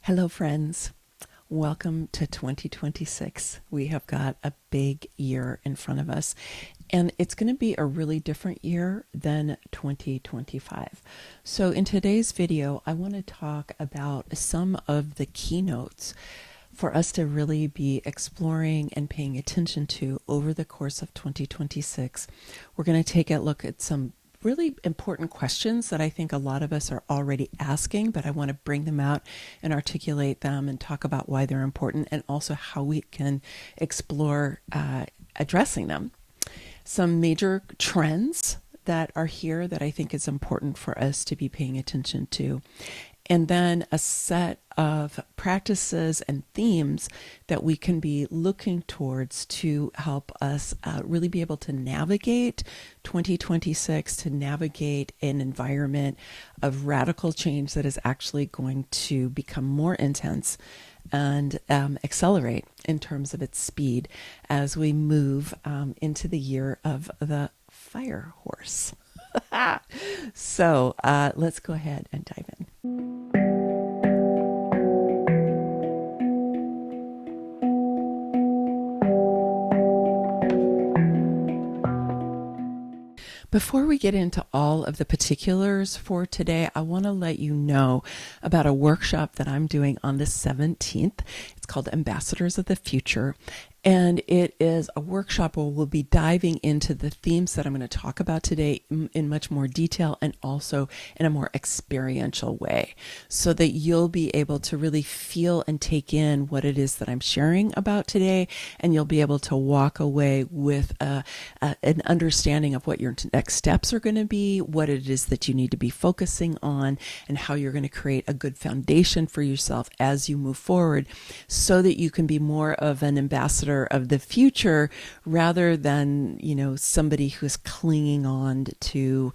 Hello, friends. Welcome to 2026. We have got a big year in front of us, and it's going to be a really different year than 2025. So in today's video, I want to talk about some of the keynotes for us to really be exploring and paying attention to over the course of 2026. We're going to take a look at some really important questions that I think a lot of us are already asking, but I want to bring them out and articulate them and talk about why they're important and also how we can explore addressing them. Some major trends that are here that I think is important for us to be paying attention to. And then a set of practices and themes that we can be looking towards to help us really be able to navigate 2026, to navigate an environment of radical change that is actually going to become more intense and accelerate in terms of its speed as we move into the year of the fire horse. So let's go ahead and dive in. Before we get into all of the particulars for today, I want to let you know about a workshop that I'm doing on the 17th. It's called Ambassadors of the Future. And it is a workshop where we'll be diving into the themes that I'm going to talk about today in much more detail and also in a more experiential way so that you'll be able to really feel and take in what it is that I'm sharing about today. And you'll be able to walk away with an understanding of what your next steps are going to be, what it is that you need to be focusing on, and how you're going to create a good foundation for yourself as you move forward so that you can be more of an ambassador of the future rather than, somebody who's clinging on to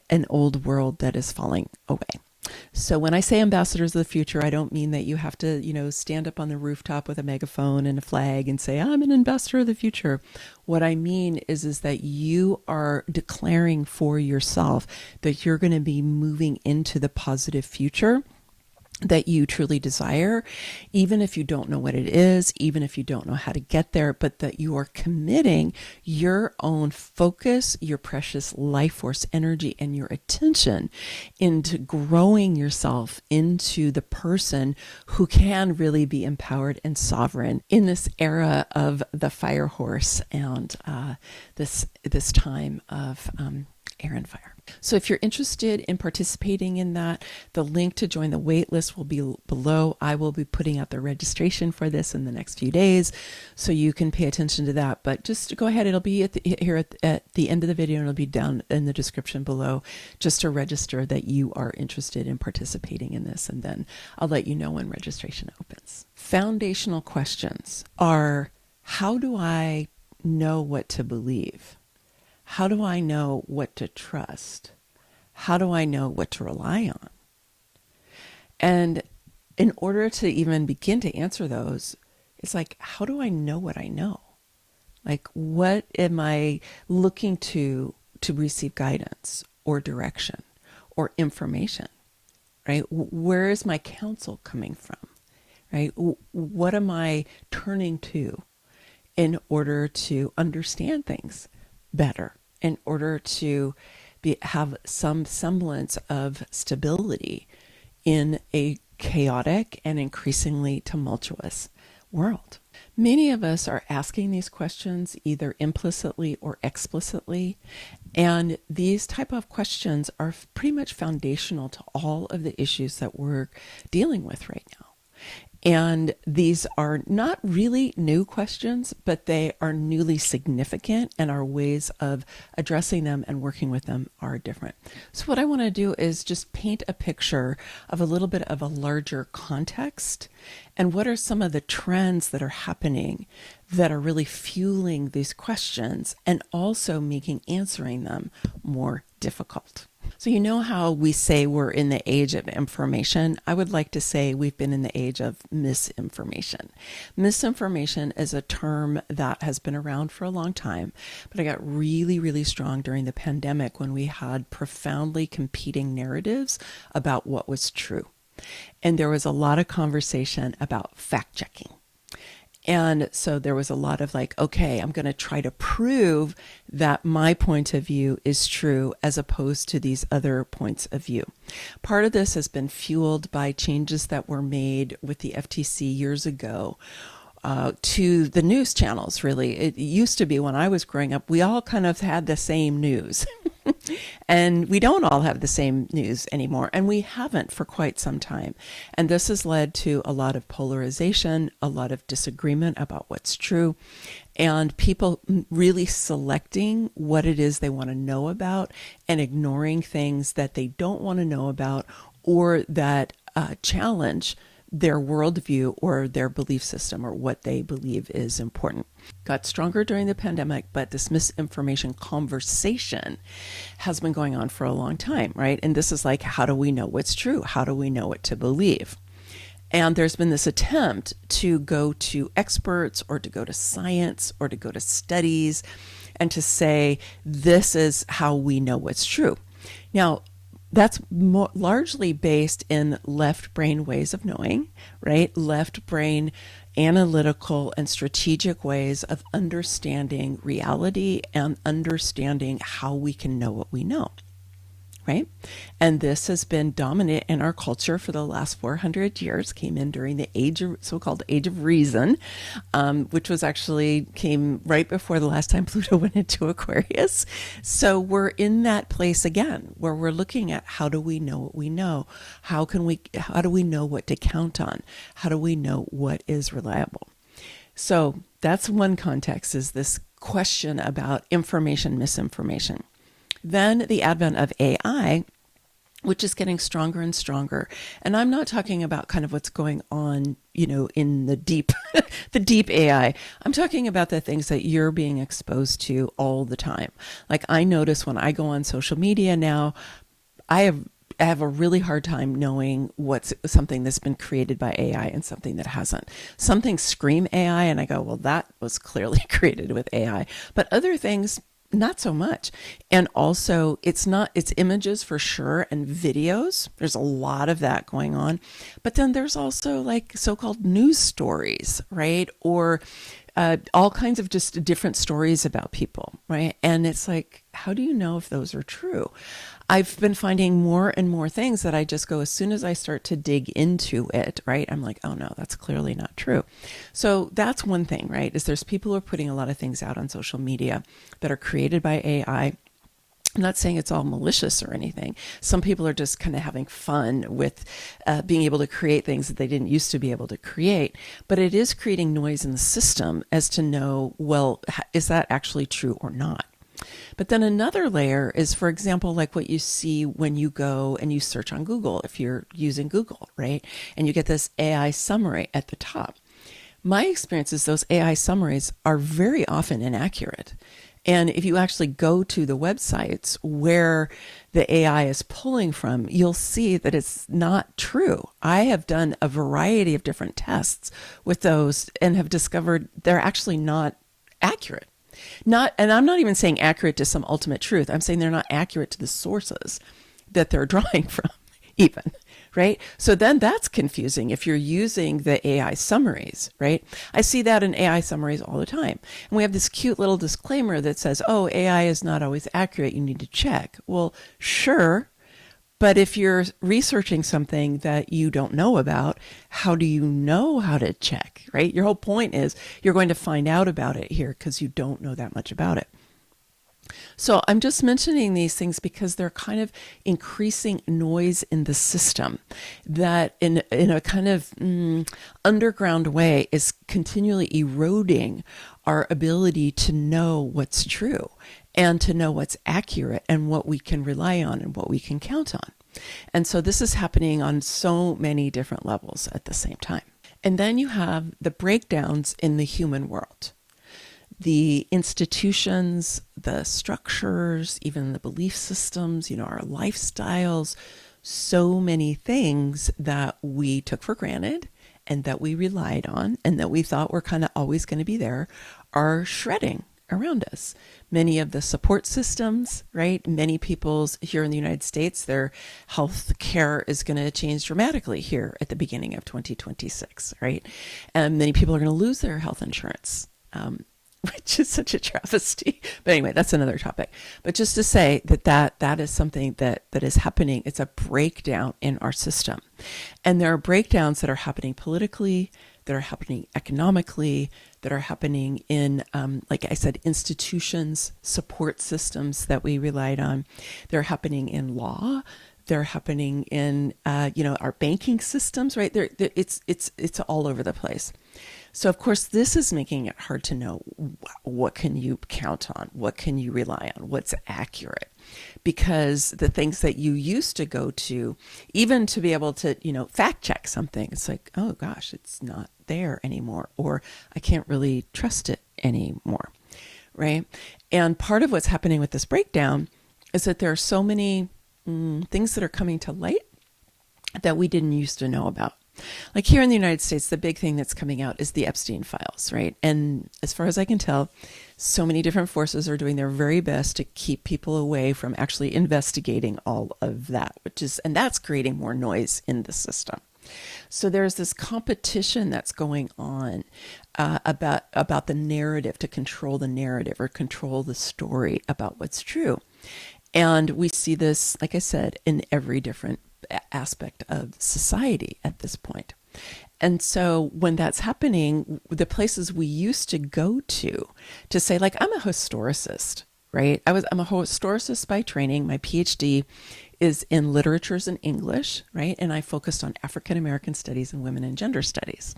an old world that is falling away. So when I say ambassadors of the future, I don't mean that you have to, stand up on the rooftop with a megaphone and a flag and say, I'm an ambassador of the future. What I mean is that you are declaring for yourself that you're going to be moving into the positive future that you truly desire, even if you don't know what it is, even if you don't know how to get there, but that you are committing your own focus, your precious life force energy, and your attention into growing yourself into the person who can really be empowered and sovereign in this era of the fire horse and this time of air and fire. So if you're interested in participating in that, the link to join the waitlist will be below. I will be putting out the registration for this in the next few days, so you can pay attention to that. But just go ahead. It'll be at the end of the video, and it'll be down in the description below just to register that you are interested in participating in this. And then I'll let you know when registration opens. Foundational questions are, how do I know what to believe? How do I know what to trust? How do I know what to rely on? And in order to even begin to answer those, it's like, how do I know what I know? Like, what am I looking to receive guidance or direction or information, right? Where is my counsel coming from, right? What am I turning to in order to understand things better, in order to have some semblance of stability in a chaotic and increasingly tumultuous world? Many of us are asking these questions either implicitly or explicitly, and these type of questions are pretty much foundational to all of the issues that we're dealing with right now. And these are not really new questions, but they are newly significant, and our ways of addressing them and working with them are different. So what I want to do is just paint a picture of a little bit of a larger context and what are some of the trends that are happening that are really fueling these questions and also making answering them more difficult. So you know how we say we're in the age of information? I would like to say we've been in the age of misinformation. Misinformation is a term that has been around for a long time, but it got really, really strong during the pandemic when we had profoundly competing narratives about what was true. And there was a lot of conversation about fact checking. And so there was a lot of like, okay, I'm going to try to prove that my point of view is true as opposed to these other points of view. Part of this has been fueled by changes that were made with the FTC years ago to the news channels, really. It used to be when I was growing up, we all kind of had the same news. And we don't all have the same news anymore, and we haven't for quite some time. And this has led to a lot of polarization, a lot of disagreement about what's true, and people really selecting what it is they want to know about and ignoring things that they don't want to know about or that challenge their worldview or their belief system or what they believe is important. Got stronger during the pandemic, but this misinformation conversation has been going on for a long time, right? And this is like, how do we know what's true? How do we know what to believe? And there's been this attempt to go to experts or to go to science or to go to studies and to say, this is how we know what's true. Now, that's largely based in left brain ways of knowing, right? Left brain analytical and strategic ways of understanding reality and understanding how we can know what we know, right? And this has been dominant in our culture for the last 400 years, came in during the so-called age of reason, which was actually came right before the last time Pluto went into Aquarius. So we're in that place again, where we're looking at how do we know what we know? How do we know what to count on? How do we know what is reliable? So that's one context, is this question about information, misinformation. Then the advent of AI, which is getting stronger and stronger. And I'm not talking about kind of what's going on, in the deep, the deep AI. I'm talking about the things that you're being exposed to all the time. Like I notice when I go on social media now, I have a really hard time knowing what's something that's been created by AI and something that hasn't. Some things scream AI and I go, well, that was clearly created with AI. But other things, not so much. And also it's images for sure and videos. There's a lot of that going on. But then there's also like so-called news stories, right? Or all kinds of just different stories about people, right? And it's like, how do you know if those are true? I've been finding more and more things that I just go, as soon as I start to dig into it, right? I'm like, oh no, that's clearly not true. So that's one thing, right? Is there's people who are putting a lot of things out on social media that are created by AI. I'm not saying it's all malicious or anything. Some people are just kind of having fun with being able to create things that they didn't used to be able to create. But it is creating noise in the system as to know, well, is that actually true or not? But then another layer is, for example, like what you see when you go and you search on Google, if you're using Google, right? And you get this AI summary at the top. My experience is those AI summaries are very often inaccurate. And if you actually go to the websites where the AI is pulling from, you'll see that it's not true. I have done a variety of different tests with those and have discovered they're actually not accurate. And I'm not even saying accurate to some ultimate truth. I'm saying they're not accurate to the sources that they're drawing from even, right? So then that's confusing if you're using the AI summaries, right? I see that in AI summaries all the time. And we have this cute little disclaimer that says, oh, AI is not always accurate. You need to check. Well, sure. But if you're researching something that you don't know about, how do you know how to check, right? Your whole point is you're going to find out about it here because you don't know that much about it. So I'm just mentioning these things because they're kind of increasing noise in the system that in a kind of underground way is continually eroding our ability to know what's true and to know what's accurate and what we can rely on and what we can count on. And so this is happening on so many different levels at the same time. And then you have the breakdowns in the human world. The institutions, the structures, even the belief systems, our lifestyles, so many things that we took for granted and that we relied on and that we thought were kind of always going to be there are shredding, around us. Many of the support systems, right? Many people's here in the United States, their health care is going to change dramatically here at the beginning of 2026, right? And many people are going to lose their health insurance, which is such a travesty. But anyway, that's another topic. But just to say that is something that is happening. It's a breakdown in our system. And there are breakdowns that are happening politically, that are happening economically, that are happening in, like I said, institutions, support systems that we relied on. They're happening in law. They're happening in, our banking systems, right? It's all over the place. So, of course, this is making it hard to know what can you count on, what can you rely on, what's accurate. Because the things that you used to go to, even to be able to, fact check something, it's like, oh gosh, it's not there anymore, or I can't really trust it anymore, right? And part of what's happening with this breakdown is that there are so many things that are coming to light that we didn't used to know about. Like here in the United States, the big thing that's coming out is the Epstein files, right? And as far as I can tell, so many different forces are doing their very best to keep people away from actually investigating all of that, and that's creating more noise in the system. So there's this competition that's going on about the narrative, to control the narrative or control the story about what's true. And we see this, like I said, in every different aspect of society at this point. And so when that's happening, the places we used to go to say, like, I'm a historicist, right? I'm a historicist by training. My PhD is in literatures and English, right? And I focused on African American studies and women and gender studies.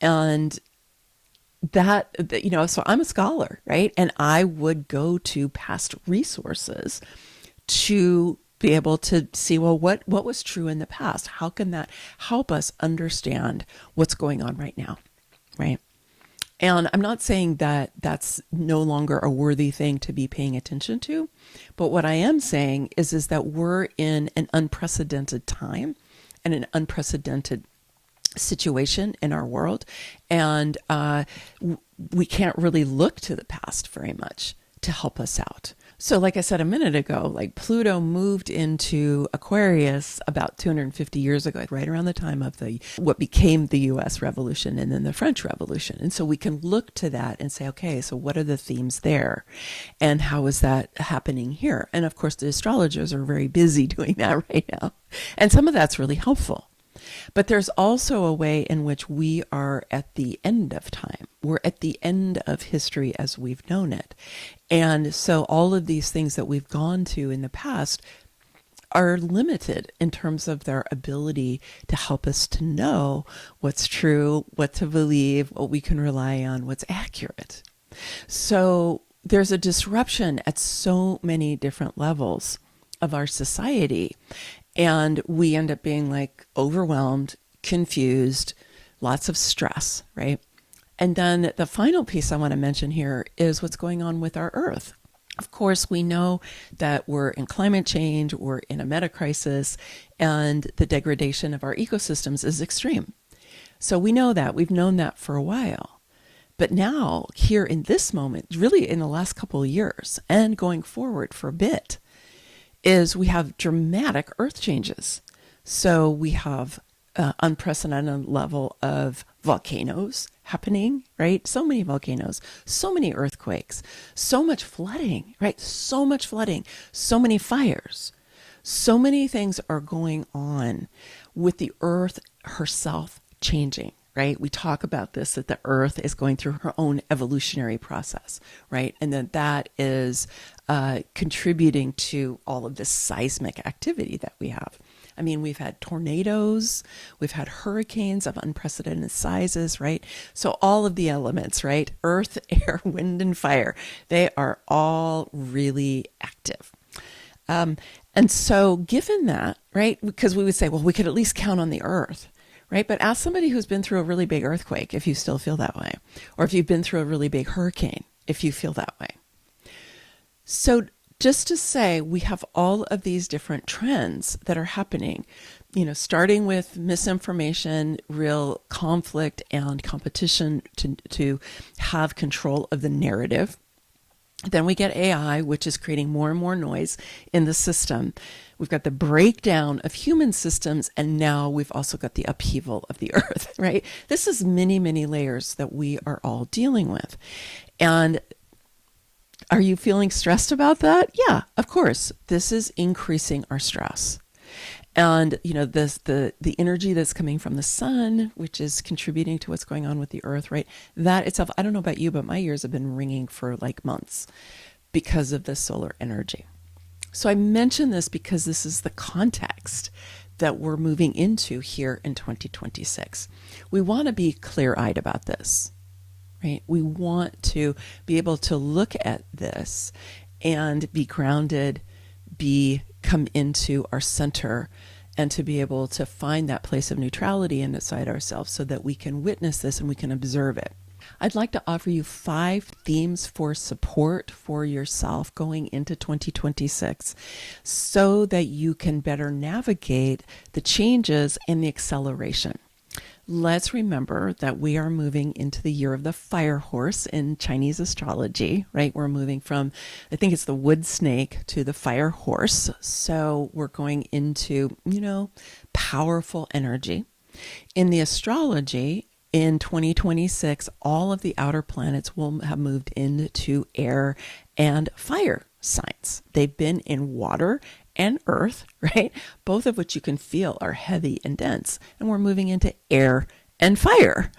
And so I'm a scholar, right? And I would go to past resources to be able to see, well, what was true in the past? How can that help us understand what's going on right now, right? And I'm not saying that that's no longer a worthy thing to be paying attention to, but what I am saying is that we're in an unprecedented time and an unprecedented situation in our world, and we can't really look to the past very much to help us out. So like I said a minute ago, like Pluto moved into Aquarius about 250 years ago, right around the time of what became the US Revolution and then the French Revolution. And so we can look to that and say, okay, so what are the themes there? And how is that happening here? And of course, the astrologers are very busy doing that right now. And some of that's really helpful. But there's also a way in which we are at the end of time. We're at the end of history as we've known it. And so all of these things that we've gone to in the past are limited in terms of their ability to help us to know what's true, what to believe, what we can rely on, what's accurate. So there's a disruption at so many different levels of our society. And we end up being like overwhelmed, confused, lots of stress, right? And then the final piece I want to mention here is what's going on with our Earth. Of course, we know that we're in climate change, we're in a meta crisis, and the degradation of our ecosystems is extreme. So we know that. We've known that for a while. But now, here in this moment, really in the last couple of years, and going forward for a bit, is we have dramatic earth changes. So we have unprecedented level of volcanoes happening, right? So many volcanoes, so many earthquakes, so much flooding, right? So much flooding, so many fires. So many things are going on with the earth herself changing, right? We talk about this, that the earth is going through her own evolutionary process, right? And that is contributing to all of this seismic activity that we have. I mean, we've had tornadoes, we've had hurricanes of unprecedented sizes, right? So all of the elements, right? Earth, air, wind, and fire, they are all really active. And so given that, right, because we would say, well, we could at least count on the earth, right? But ask somebody who's been through a really big earthquake if you still feel that way, or if you've been through a really big hurricane, if you feel that way. So just to say, we have all of these different trends that are happening, starting with misinformation, real conflict and competition to have control of the narrative, Then we get AI, which is creating more and more noise in the system. We've got the breakdown of human systems, and now we've also got the upheaval of the earth, right? This is many, many layers that we are all dealing with. And are you feeling stressed about that? Yeah, of course. This is increasing our stress. And the energy that's coming from the sun, which is contributing to what's going on with the earth, right? That itself, I don't know about you, but my ears have been ringing for like months because of the solar energy. So I mention this because this is the context that we're moving into here in 2026. We want to be clear-eyed about this, right? We want to be able to look at this and be grounded, come into our center, and to be able to find that place of neutrality inside ourselves so that we can witness this and we can observe it. I'd like to offer you 5 themes for support for yourself going into 2026 so that you can better navigate the changes and the acceleration. Let's remember that we are moving into the year of the fire horse in Chinese astrology, right? We're moving from, I think it's the wood snake to the fire horse. So we're going into, powerful energy. In the astrology, in 2026, all of the outer planets will have moved into air and fire signs. They've been in water and earth, right? Both of which you can feel are heavy and dense. And we're moving into air and fire.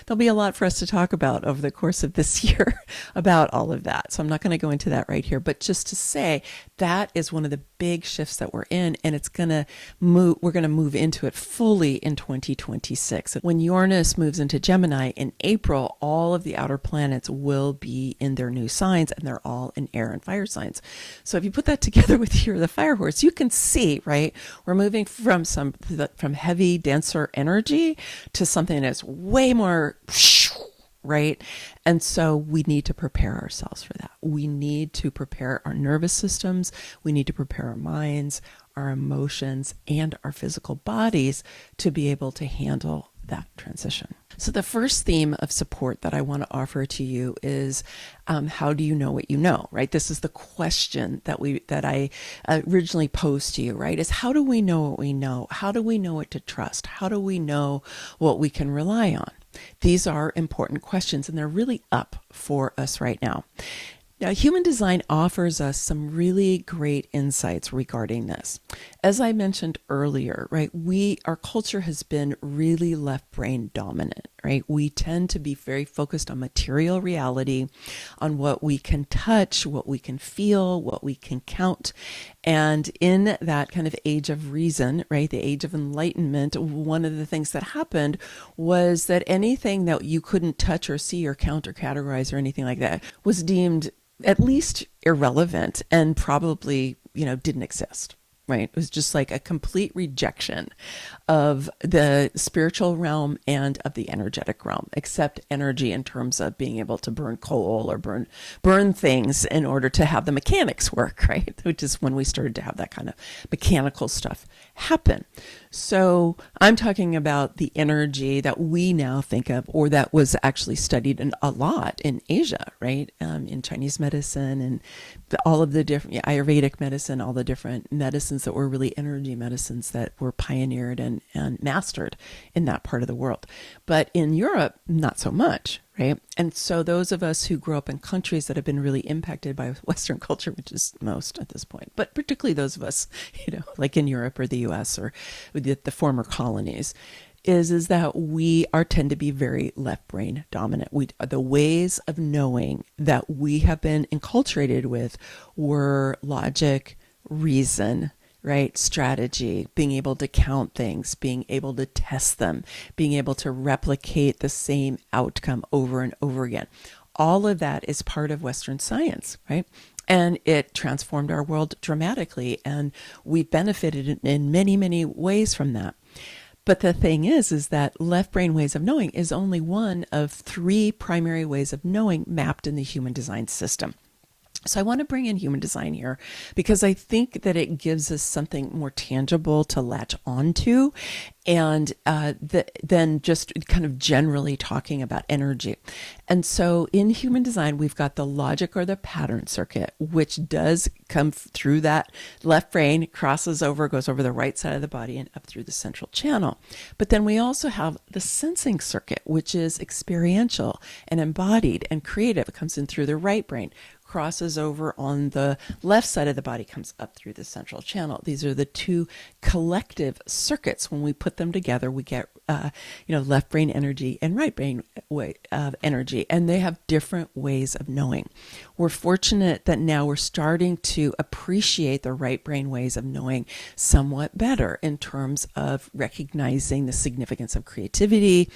There'll be a lot for us to talk about over the course of this year about all of that. So I'm not going to go into that right here, but just to say that is one of the big shifts that we're in, and it's going to move. We're going to move into it fully in 2026. When Uranus moves into Gemini in April, all of the outer planets will be in their new signs, and they're all in air and fire signs. So if you put that together with here, the fire horse, you can see, right? We're moving from heavy, denser energy to something that's way more, right? And so we need to prepare ourselves for that. We need to prepare our nervous systems. We need to prepare our minds, our emotions, and our physical bodies to be able to handle that transition. So the first theme of support that I want to offer to you is how do you know what you know, right? This is the question that I originally posed to you, right? Is how do we know what we know? How do we know what to trust? How do we know what we can rely on? These are important questions, and they're really up for us right now. Now, human design offers us some really great insights regarding this. As I mentioned earlier, right, our culture has been really left brain dominant, right? We tend to be very focused on material reality, on what we can touch, what we can feel, what we can count. And in that kind of age of reason, right, the age of enlightenment, one of the things that happened was that anything that you couldn't touch or see or count or categorize or anything like that was deemed at least irrelevant and probably, didn't exist, right? It was just like a complete rejection of the spiritual realm and of the energetic realm, except energy in terms of being able to burn coal or burn things in order to have the mechanics work, right? Which is when we started to have that kind of mechanical stuff happen. So I'm talking about the energy that we now think of, or that was actually studied a lot in Asia, right? In Chinese medicine and all of the different Ayurvedic medicine, all the different medicines that were really energy medicines that were pioneered and mastered in that part of the world. But in Europe, not so much, right? And so those of us who grew up in countries that have been really impacted by Western culture, which is most at this point, but particularly those of us, like in Europe or the US or the former colonies, is that we tend to be very left brain dominant. The ways of knowing that we have been enculturated with were logic, reason, right? Strategy, being able to count things, being able to test them, being able to replicate the same outcome over and over again. All of that is part of Western science, right? And it transformed our world dramatically, and we benefited in many, many ways from that. But the thing is that left brain ways of knowing is only one of 3 primary ways of knowing mapped in the human design system. So I want to bring in human design here because I think that it gives us something more tangible to latch onto, and then just kind of generally talking about energy. And so in human design, we've got the logic or the pattern circuit, which does come through that left brain, crosses over, goes over the right side of the body and up through the central channel. But then we also have the sensing circuit, which is experiential and embodied and creative. It comes in through the right brain, crosses over on the left side of the body, comes up through the central channel. These are the two collective circuits. When we put them together, we get left brain energy and right brain way of energy, and they have different ways of knowing. We're fortunate that now we're starting to appreciate the right brain ways of knowing somewhat better in terms of recognizing the significance of creativity,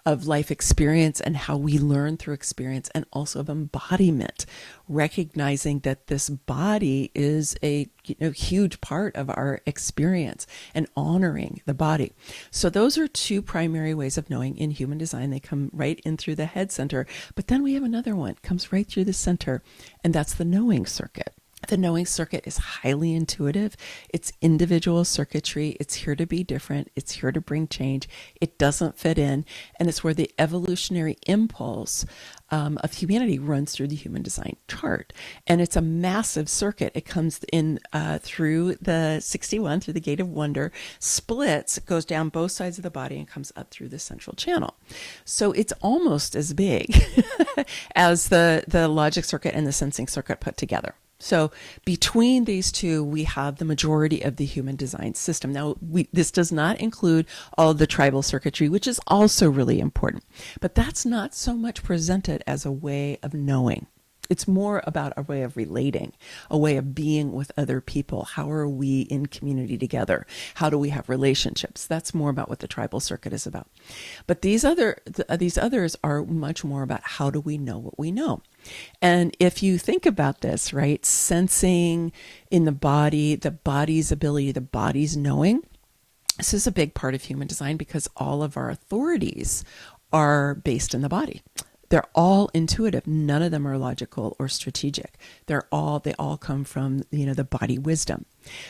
of life experience, and how we learn through experience, and also of embodiment, recognizing that this body is a huge part of our experience, and honoring the body. So those are two primary ways of knowing in human design. They come right in through the head center, but then we have another one, comes right through the center, and that's the knowing circuit. The knowing circuit is highly intuitive. It's individual circuitry. It's here to be different. It's here to bring change. It doesn't fit in. And it's where the evolutionary impulse of humanity runs through the human design chart. And it's a massive circuit. It comes in through the 61, through the gate of wonder, splits, goes down both sides of the body, and comes up through the central channel. So it's almost as big as the logic circuit and the sensing circuit put together. So between these two, we have the majority of the human design system. Now, this does not include all of the tribal circuitry, which is also really important. But that's not so much presented as a way of knowing. It's more about a way of relating, a way of being with other people. How are we in community together? How do we have relationships? That's more about what the tribal circuit is about. But these others are much more about how do we know what we know. And if you think about this, right, sensing in the body's ability, the body's knowing, this is a big part of human design because all of our authorities are based in the body. They're all intuitive. None of them are logical or strategic. They all come from, the body wisdom.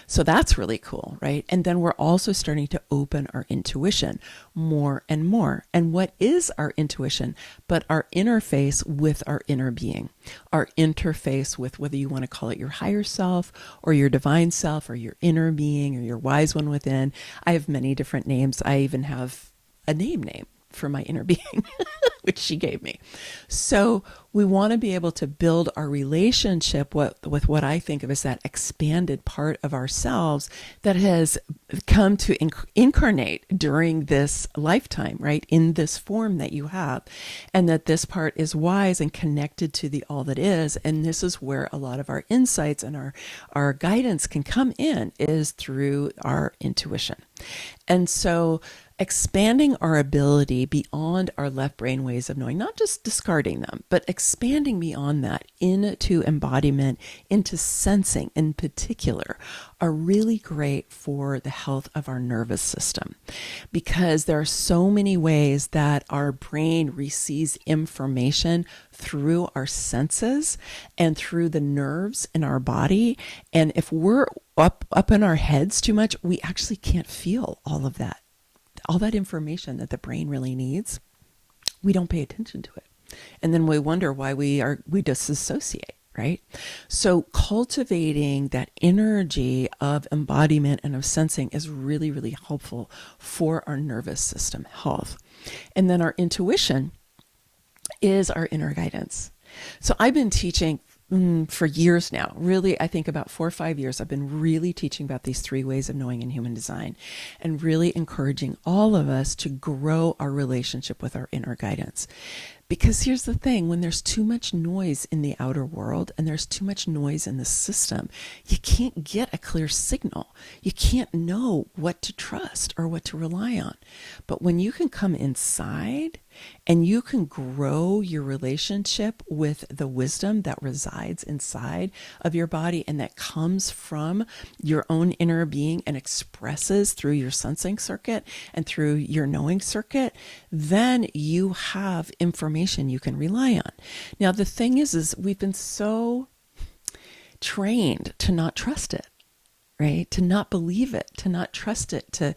So that's really cool, right? And then we're also starting to open our intuition more and more. And what is our intuition but our interface with our inner being, our interface with, whether you want to call it your higher self or your divine self or your inner being or your wise one within. I have many different names. I even have a name for my inner being, which she gave me. So we want to be able to build our relationship with what I think of as that expanded part of ourselves that has come to incarnate during this lifetime, right? In this form that you have. And that this part is wise and connected to the all that is. And this is where a lot of our insights and our guidance can come in, is through our intuition. And so expanding our ability beyond our left brain ways of knowing, not just discarding them, but expanding beyond that into embodiment, into sensing in particular, are really great for the health of our nervous system, because there are so many ways that our brain receives information through our senses and through the nerves in our body. And if we're up in our heads too much, we actually can't feel all of that. All that information that the brain really needs, we don't pay attention to it. And then we wonder why we disassociate, right? So cultivating that energy of embodiment and of sensing is really, really helpful for our nervous system health. And then our intuition is our inner guidance. So I've been teaching for years now, really, I think about 4 or 5 years, I've been really teaching about these 3 ways of knowing in human design, and really encouraging all of us to grow our relationship with our inner guidance. Because here's the thing, when there's too much noise in the outer world and there's too much noise in the system, you can't get a clear signal. You can't know what to trust or what to rely on. But when you can come inside and you can grow your relationship with the wisdom that resides inside of your body and that comes from your own inner being and expresses through your sensing circuit and through your knowing circuit, then you have information you can rely on. Now, the thing is we've been so trained to not trust it, right? To not believe it, to not trust it, to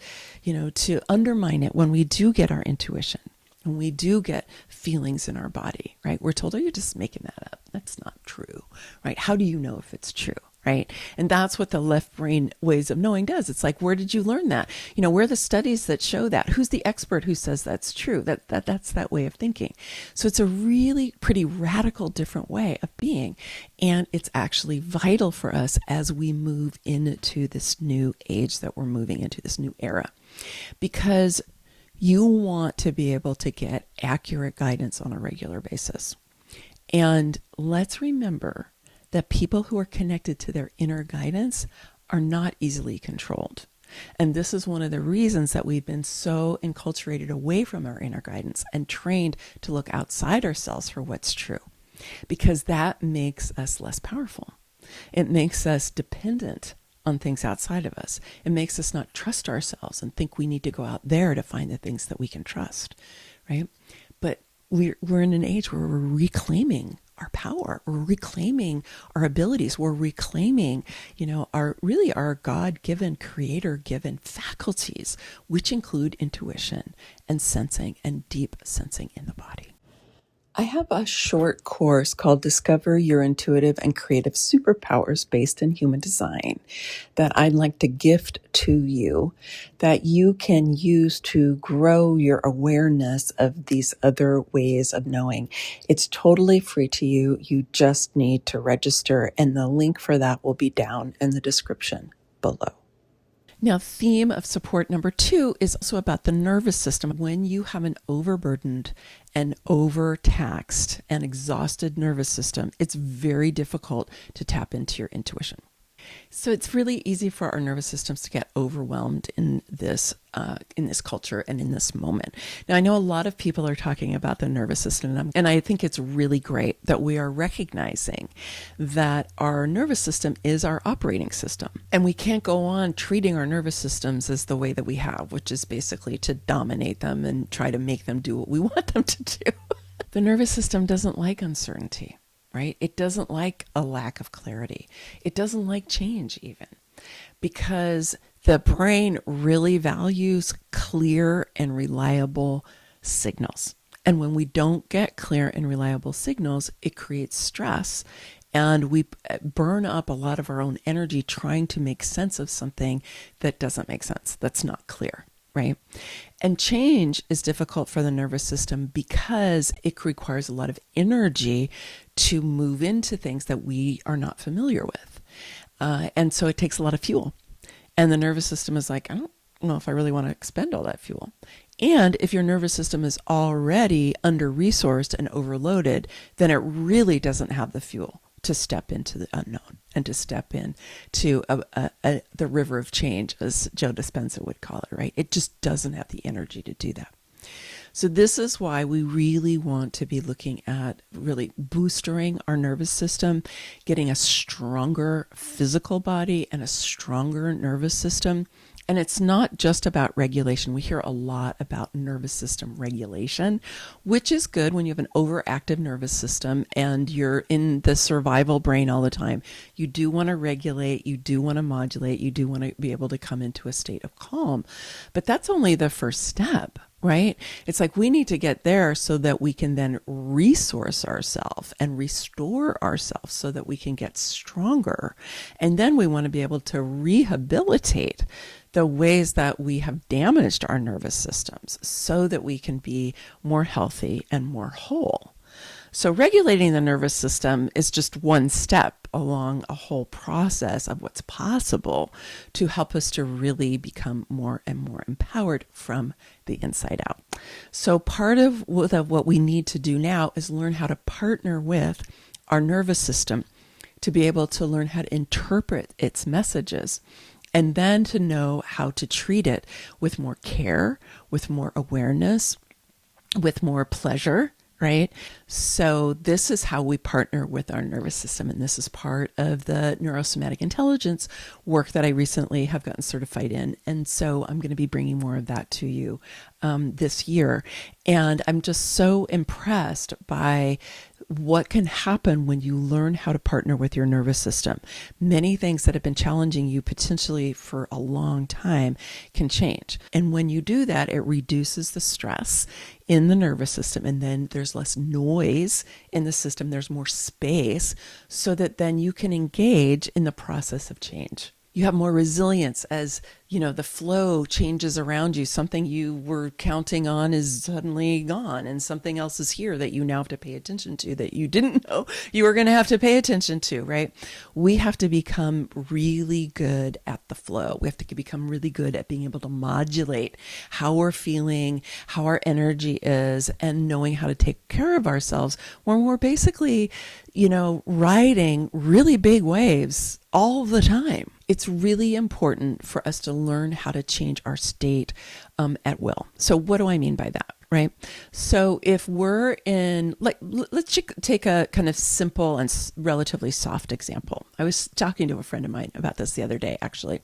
undermine it when we do get our intuition, when we do get feelings in our body, right? We're told, oh, you're just making that up. That's not true, right? How do you know if it's true, right? And that's what the left brain ways of knowing does. It's like, where did you learn that? Where are the studies that show that? Who's the expert who says that's true? That's that way of thinking. So it's a really pretty radical different way of being. And it's actually vital for us as we move into this new age that we're moving into, this new era. Because you want to be able to get accurate guidance on a regular basis. And let's remember that people who are connected to their inner guidance are not easily controlled. And this is one of the reasons that we've been so enculturated away from our inner guidance and trained to look outside ourselves for what's true, because that makes us less powerful. It makes us dependent on things outside of us. It makes us not trust ourselves and think we need to go out there to find the things that we can trust, right? But we're in an age where we're reclaiming our power. We're reclaiming our abilities. We're reclaiming, our God-given, creator-given faculties, which include intuition and sensing and deep sensing in the body. I have a short course called Discover Your Intuitive and Creative Superpowers based in human design that I'd like to gift to you, that you can use to grow your awareness of these other ways of knowing. It's totally free to you. You just need to register, and the link for that will be down in the description below. Now, theme of support number 2 is also about the nervous system. When you have an overburdened and overtaxed and exhausted nervous system, it's very difficult to tap into your intuition. So it's really easy for our nervous systems to get overwhelmed in this culture and in this moment. Now, I know a lot of people are talking about the nervous system, and I think it's really great that we are recognizing that our nervous system is our operating system. And we can't go on treating our nervous systems as the way that we have, which is basically to dominate them and try to make them do what we want them to do. The nervous system doesn't like uncertainty. Right? It doesn't like a lack of clarity. It doesn't like change even, because the brain really values clear and reliable signals. And when we don't get clear and reliable signals, it creates stress, and we burn up a lot of our own energy trying to make sense of something that doesn't make sense, that's not clear. Right? And change is difficult for the nervous system because it requires a lot of energy to move into things that we are not familiar with. And so it takes a lot of fuel. And the nervous system is like, I don't know if I really want to expend all that fuel. And if your nervous system is already under-resourced and overloaded, then it really doesn't have the fuel to step into the unknown and to step in to the river of change, as Joe Dispenza would call it, right? It just doesn't have the energy to do that. So this is why we really want to be looking at really boosting our nervous system, getting a stronger physical body and a stronger nervous system. And it's not just about regulation. We hear a lot about nervous system regulation, which is good when you have an overactive nervous system and you're in the survival brain all the time. You do want to regulate, you do want to modulate, you do want to be able to come into a state of calm. But that's only the first step, right? It's like we need to get there so that we can then resource ourselves and restore ourselves so that we can get stronger. And then we want to be able to rehabilitate the ways that we have damaged our nervous systems so that we can be more healthy and more whole. So regulating the nervous system is just one step along a whole process of what's possible to help us to really become more and more empowered from the inside out. So part of what we need to do now is learn how to partner with our nervous system to be able to learn how to interpret its messages, and then to know how to treat it with more care, with more awareness, with more pleasure, right? So this is how we partner with our nervous system. And this is part of the neurosomatic intelligence work that I recently have gotten certified in. And so I'm going to be bringing more of that to you this year. And I'm just so impressed by what can happen when you learn how to partner with your nervous system. Many things that have been challenging you potentially for a long time can change. And when you do that, it reduces the stress in the nervous system, and then there's less noise in the system. There's more space so that then you can engage in the process of change. You have more resilience as, the flow changes around you. Something you were counting on is suddenly gone, and something else is here that you now have to pay attention to that you didn't know you were going to have to pay attention to, right? We have to become really good at the flow. We have to become really good at being able to modulate how we're feeling, how our energy is, and knowing how to take care of ourselves when we're basically, riding really big waves all the time. It's really important for us to learn how to change our state at will. So what do I mean by that? Right? So if we're in, let's take a kind of simple and relatively soft example. I was talking to a friend of mine about this the other day, actually.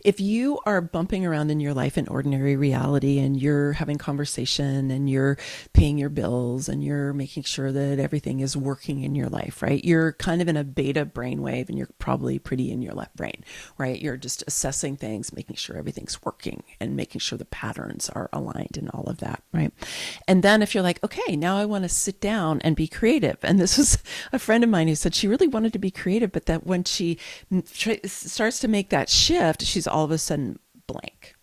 If you are bumping around in your life in ordinary reality, and you're having conversation, and you're paying your bills, and you're making sure that everything is working in your life, right? You're kind of in a beta brainwave, and you're probably pretty in your left brain, right? You're just assessing things, making sure everything's working, and making sure the patterns are aligned and all of that, right? And then if you're like, okay, now I want to sit down and be creative. And this was a friend of mine who said she really wanted to be creative, but that when she starts to make that shift, she's all of a sudden blank.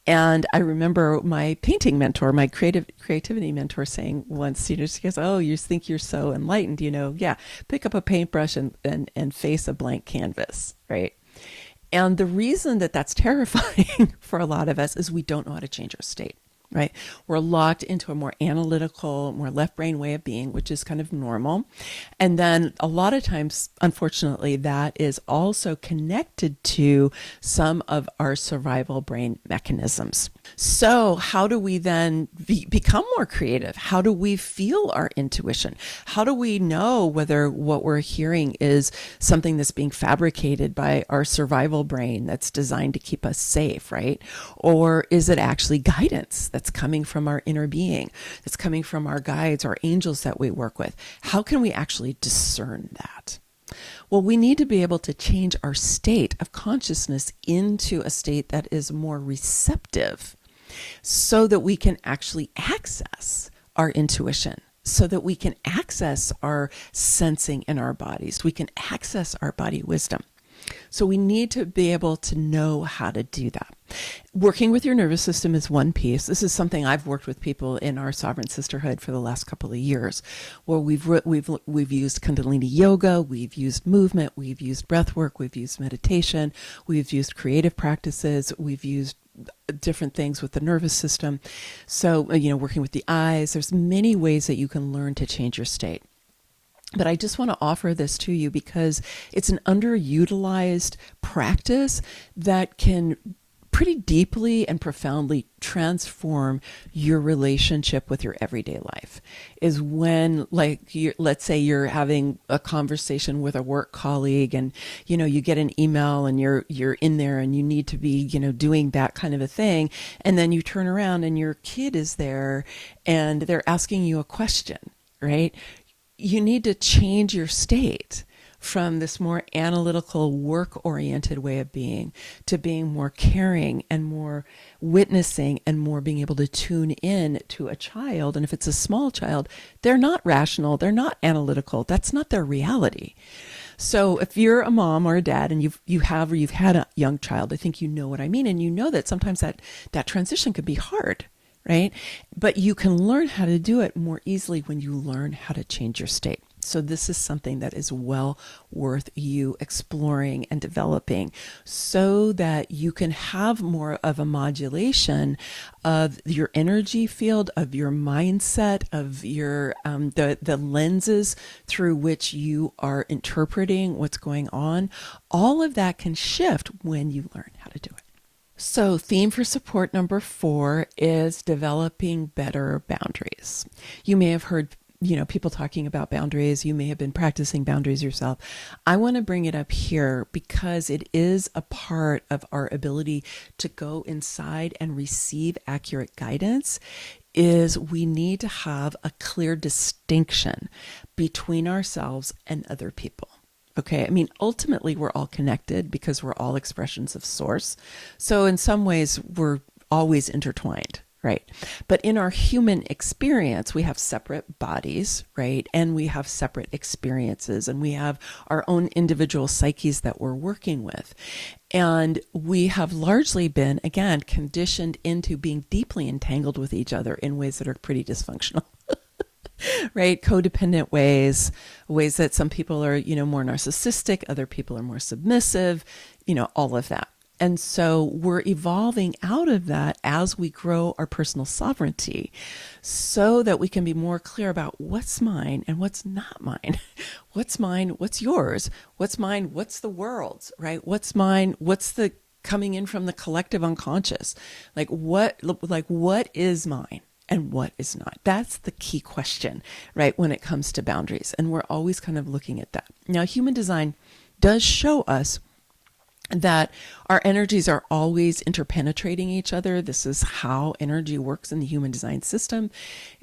And I remember my painting mentor, my creativity mentor, saying once, she goes, oh, you think you're so enlightened, yeah, pick up a paintbrush and face a blank canvas, right? And the reason that that's terrifying for a lot of us is we don't know how to change our state. Right? We're locked into a more analytical, more left brain way of being, which is kind of normal. And then a lot of times, unfortunately, that is also connected to some of our survival brain mechanisms. So how do we then become more creative? How do we feel our intuition? How do we know whether what we're hearing is something that's being fabricated by our survival brain that's designed to keep us safe, right? Or is it actually guidance that's coming from our inner being, that's coming from our guides, our angels that we work with? How can we actually discern that? Well, we need to be able to change our state of consciousness into a state that is more receptive so that we can actually access our intuition, so that we can access our sensing in our bodies, we can access our body wisdom. So we need to be able to know how to do that. Working with your nervous system is one piece. This is something I've worked with people in our Sovereign Sisterhood for the last couple of years, where we've used Kundalini yoga, we've used movement, we've used breath work, we've used meditation, we've used creative practices, we've used different things with the nervous system. So, working with the eyes, there's many ways that you can learn to change your state. But I just want to offer this to you because it's an underutilized practice that can pretty deeply and profoundly transform your relationship with your everyday life. Is when, let's say you're having a conversation with a work colleague, and you get an email, and you're in there, and you need to be doing that kind of a thing, and then you turn around and your kid is there, and they're asking you a question, right? You need to change your state from this more analytical, work-oriented way of being to being more caring and more witnessing and more being able to tune in to a child. And if it's a small child, they're not rational, they're not analytical, that's not their reality. So if you're a mom or a dad and you've had a young child, I think you know what I mean, and you know that sometimes that transition could be hard. Right? But you can learn how to do it more easily when you learn how to change your state. So this is something that is well worth you exploring and developing so that you can have more of a modulation of your energy field, of your mindset, of your the lenses through which you are interpreting what's going on. All of that can shift when you learn how to do it. So theme for support number 4 is developing better boundaries. You may have heard people talking about boundaries. You may have been practicing boundaries yourself. I want to bring it up here because it is a part of our ability to go inside and receive accurate guidance. Is we need to have a clear distinction between ourselves and other people. Okay. I mean, ultimately, we're all connected because we're all expressions of source. So in some ways, we're always intertwined. Right. But in our human experience, we have separate bodies, right? And we have separate experiences, and we have our own individual psyches that we're working with. And we have largely been, again, conditioned into being deeply entangled with each other in ways that are pretty dysfunctional. Right? Codependent ways that some people are, more narcissistic, other people are more submissive, all of that. And so we're evolving out of that as we grow our personal sovereignty so that we can be more clear about what's mine and what's not mine. What's mine? What's yours? What's mine? What's the world's, right? What's mine? What's the coming in from the collective unconscious? What is mine and what is not? That's the key question, right? When it comes to boundaries. And we're always kind of looking at that. Now, human design does show us that our energies are always interpenetrating each other. This is how energy works in the human design system,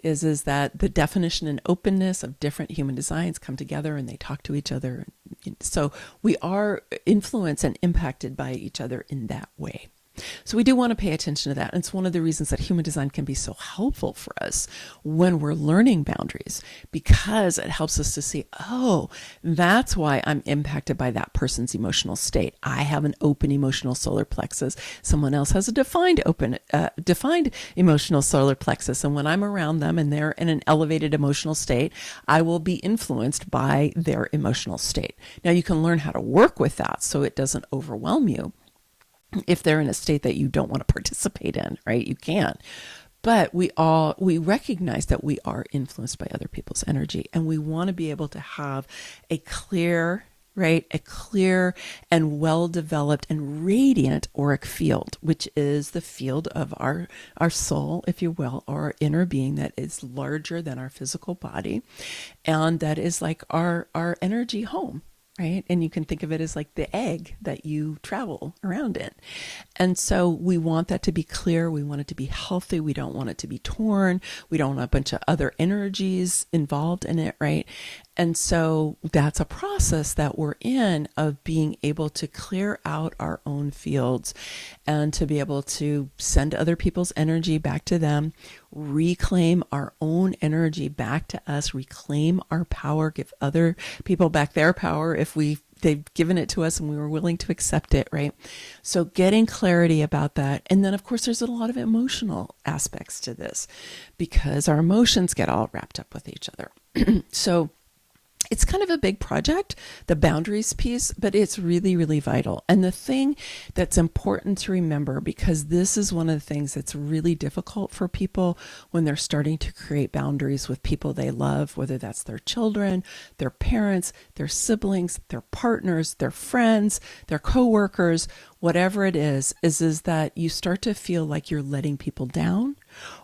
is that the definition and openness of different human designs come together and they talk to each other. So we are influenced and impacted by each other in that way. So we do want to pay attention to that. And it's one of the reasons that human design can be so helpful for us when we're learning boundaries, because it helps us to see, oh, that's why I'm impacted by that person's emotional state. I have an open emotional solar plexus. Someone else has a defined emotional solar plexus. And when I'm around them and they're in an elevated emotional state, I will be influenced by their emotional state. Now you can learn how to work with that so it doesn't overwhelm you. If they're in a state that you don't want to participate in, right? You can't. But we recognize that we are influenced by other people's energy, and we want to be able to have a clear and well-developed and radiant auric field, which is the field of our soul, if you will, or our inner being that is larger than our physical body. And that is like our energy home. Right? And you can think of it as like the egg that you travel around in. And so we want that to be clear. We want it to be healthy. We don't want it to be torn. We don't want a bunch of other energies involved in it, right? And so that's a process that we're in of being able to clear out our own fields and to be able to send other people's energy back to them, reclaim our own energy back to us, reclaim our power, give other people back their power if they've given it to us and we were willing to accept it, right? So getting clarity about that. And then, of course, there's a lot of emotional aspects to this because our emotions get all wrapped up with each other. So it's kind of a big project, the boundaries piece, but it's really, really vital. And the thing that's important to remember, because this is one of the things that's really difficult for people when they're starting to create boundaries with people they love, whether that's their children, their parents, their siblings, their partners, their friends, their coworkers, whatever it is that you start to feel like you're letting people down,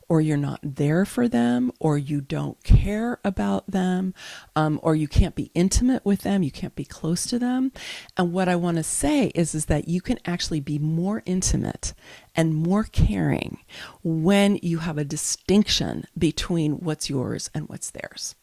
or you're not there for them, or you don't care about them, or you can't be intimate with them, you can't be close to them. And what I want to say is that you can actually be more intimate and more caring when you have a distinction between what's yours and what's theirs.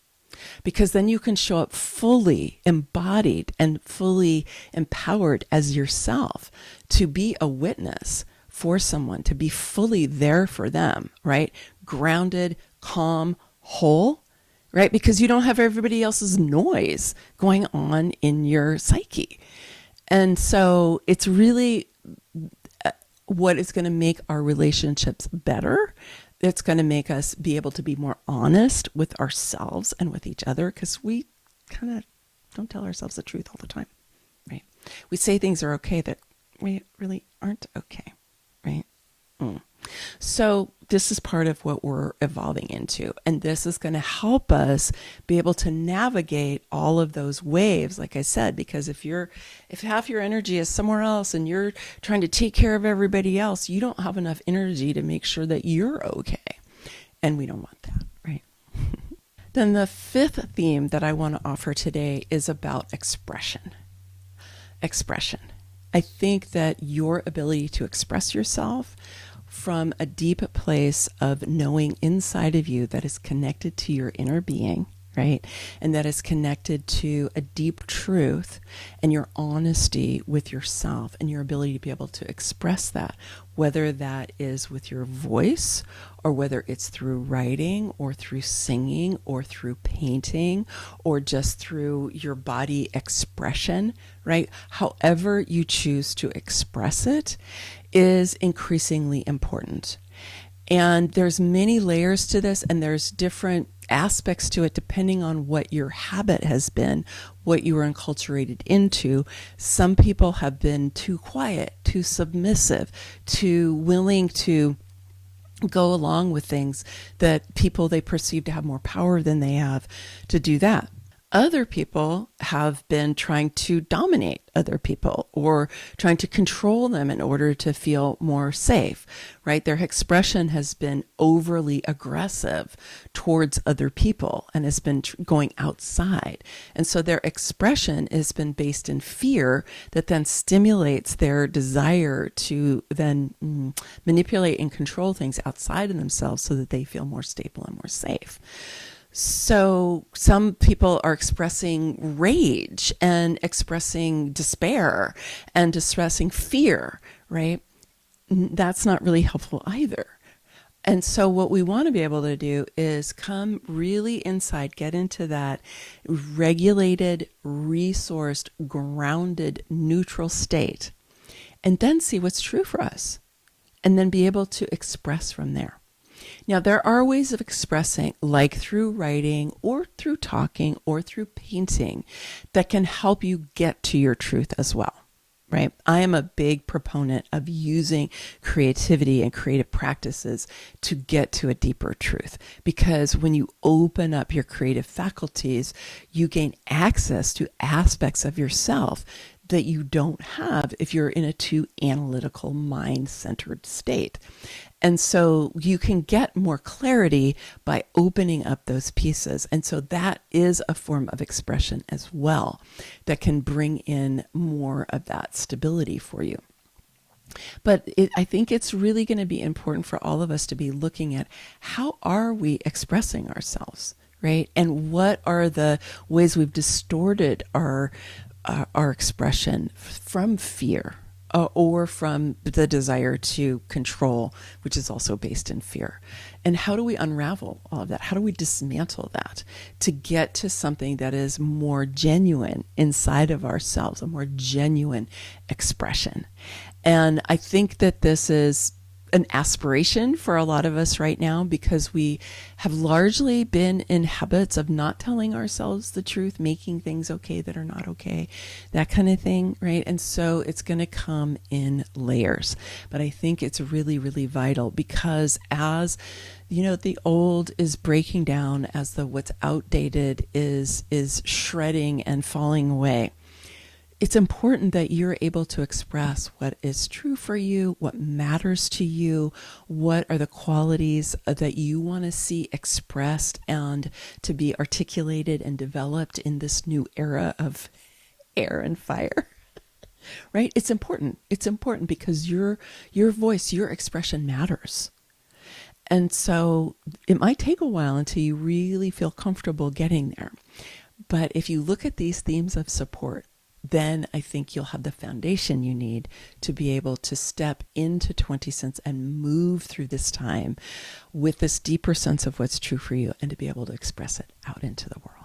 Because then you can show up fully embodied and fully empowered as yourself to be a witness for someone, to be fully there for them, right? Grounded, calm, whole, right? Because you don't have everybody else's noise going on in your psyche. And so it's really what is going to make our relationships better. It's going to make us be able to be more honest with ourselves and with each other, because we kind of don't tell ourselves the truth all the time, right? We say things are okay that really aren't okay, right? So this is part of what we're evolving into. And this is going to help us be able to navigate all of those waves, like I said, because if half your energy is somewhere else and you're trying to take care of everybody else, you don't have enough energy to make sure that you're okay. And we don't want that, right? Then the fifth theme that I want to offer today is about expression. Expression. I think that your ability to express yourself from a deep place of knowing inside of you that is connected to your inner being, right? And that is connected to a deep truth and your honesty with yourself and your ability to be able to express that, whether that is with your voice or whether it's through writing or through singing or through painting or just through your body expression, right? However you choose to express it is increasingly important. And there's many layers to this, and there's different aspects to it depending on what your habit has been, what you were enculturated into. Some people have been too quiet, too submissive, too willing to go along with things that people they perceive to have more power than they have to do that. Other people have been trying to dominate other people or trying to control them in order to feel more safe, right? Their expression has been overly aggressive towards other people and has been going outside. And so their expression has been based in fear that then stimulates their desire to then manipulate and control things outside of themselves so that they feel more stable and more safe. So some people are expressing rage and expressing despair and expressing fear, right? That's not really helpful either. And so what we want to be able to do is come really inside, get into that regulated, resourced, grounded, neutral state, and then see what's true for us, and then be able to express from there. Now, there are ways of expressing, like through writing or through talking or through painting, that can help you get to your truth as well, right? I am a big proponent of using creativity and creative practices to get to a deeper truth, because when you open up your creative faculties, you gain access to aspects of yourself that you don't have if you're in a too analytical, mind-centered state. And so you can get more clarity by opening up those pieces. And so that is a form of expression as well that can bring in more of that stability for you. But I think it's really going to be important for all of us to be looking at how are we expressing ourselves, right? And what are the ways we've distorted our expression from fear or from the desire to control, which is also based in fear. And how do we unravel all of that? How do we dismantle that to get to something that is more genuine inside of ourselves, a more genuine expression? And I think that this is an aspiration for a lot of us right now, because we have largely been in habits of not telling ourselves the truth, making things okay that are not okay, that kind of thing, right? And so it's going to come in layers. But I think it's really, really vital, because as you know, the old is breaking down, as the what's outdated is shredding and falling away. It's important that you're able to express what is true for you, what matters to you, what are the qualities that you want to see expressed and to be articulated and developed in this new era of air and fire, right? It's important. It's important because your voice, your expression matters. And so it might take a while until you really feel comfortable getting there. But if you look at these themes of support, then I think you'll have the foundation you need to be able to step into 20 cents and move through this time with this deeper sense of what's true for you and to be able to express it out into the world.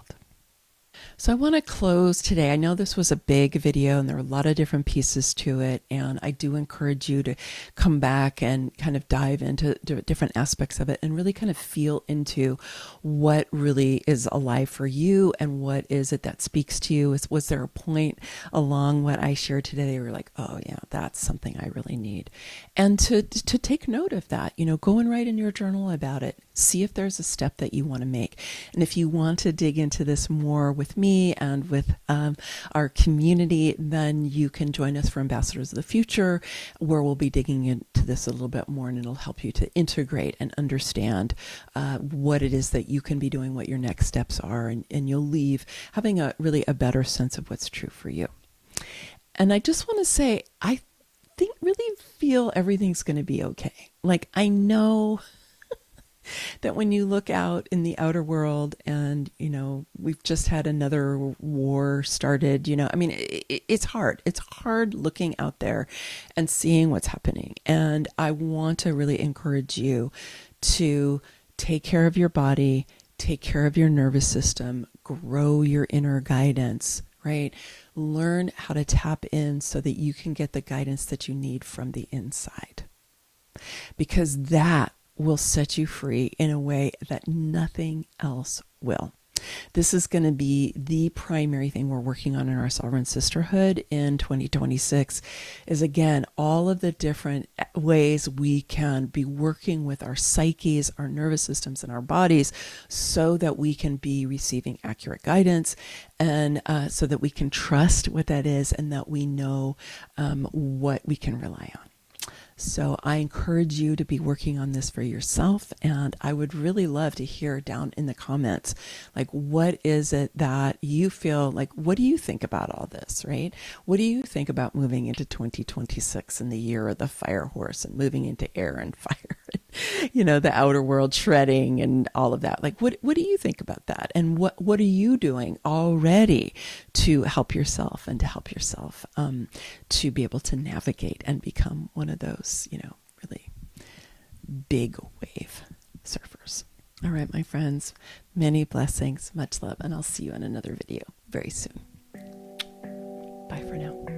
So I want to close today. I know this was a big video and there are a lot of different pieces to it. And I do encourage you to come back and kind of dive into different aspects of it and really kind of feel into what really is alive for you and what is it that speaks to you. Was there a point along what I shared today that you were like, oh yeah, that's something I really need? And to take note of that, go and write in your journal about it. See if there's a step that you want to make. And if you want to dig into this more with with me and with our community, then you can join us for Ambassadors of the Future, where we'll be digging into this a little bit more, and it'll help you to integrate and understand what it is that you can be doing, what your next steps are, and you'll leave having a better sense of what's true for you. And I just want to say, I really feel everything's going to be okay. Like, I know that when you look out in the outer world and, we've just had another war started, I mean, it's hard. It's hard looking out there and seeing what's happening. And I want to really encourage you to take care of your body, take care of your nervous system, grow your inner guidance, right? Learn how to tap in so that you can get the guidance that you need from the inside. Because that will set you free in a way that nothing else will. This is going to be the primary thing we're working on in our Sovereign Sisterhood in 2026, is again, all of the different ways we can be working with our psyches, our nervous systems, and our bodies so that we can be receiving accurate guidance, and so that we can trust what that is, and that we know what we can rely on. So I encourage you to be working on this for yourself, and I would really love to hear down in the comments, like, what is it that you feel like, what do you think about all this, right? What do you think about moving into 2026 and the year of the fire horse, and moving into air and fire, and, the outer world shredding and all of that? Like, what do you think about that? And what are you doing already to help yourself and to help yourself to be able to navigate and become one of those, really big wave surfers. All right, my friends, many blessings, much love, and I'll see you in another video very soon. Bye for now.